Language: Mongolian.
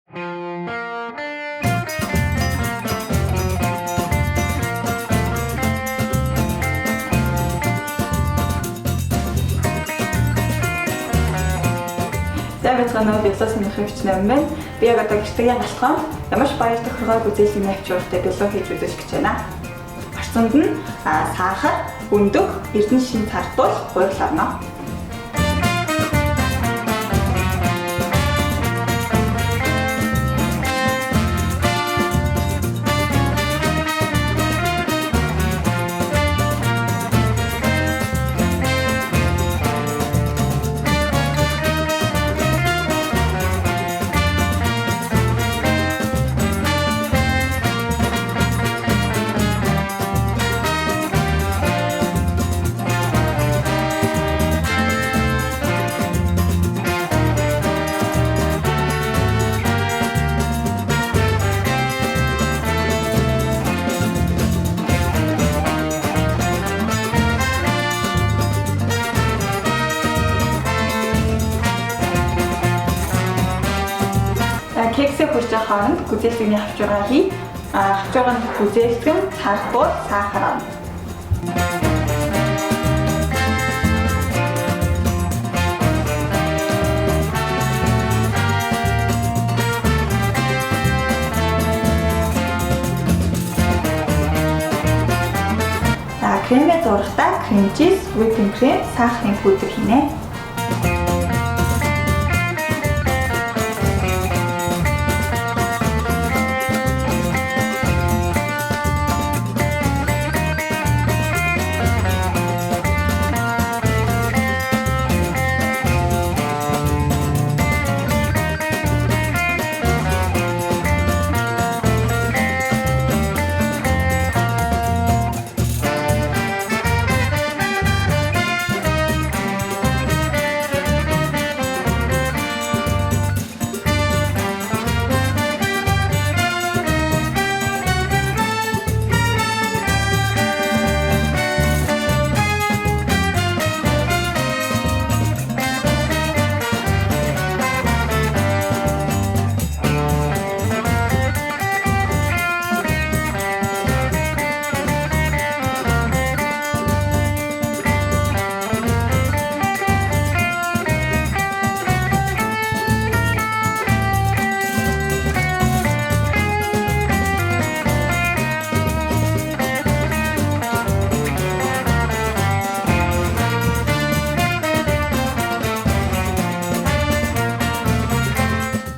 За байцгаана уу, биологи сонирхох хөвчнөө байна. Би яг одоо гэртээ галхаа ямар ч баяр тохиргоо үзүүлэлтийн навчуралтай биологи хийж үзэж гэж байна. Орцонд нь сахар, өндөг, эрдэнэ шин цардуул, гурил орно. Кексээ хүрч байгаа хооронд гүзээлтний хавчургаа хий. Хавчургаанд гүзээлтэн, цардуул, сахар орно. Кремээ зургатаа крем чиз, whipping cream, сахарын пудр хийнэ.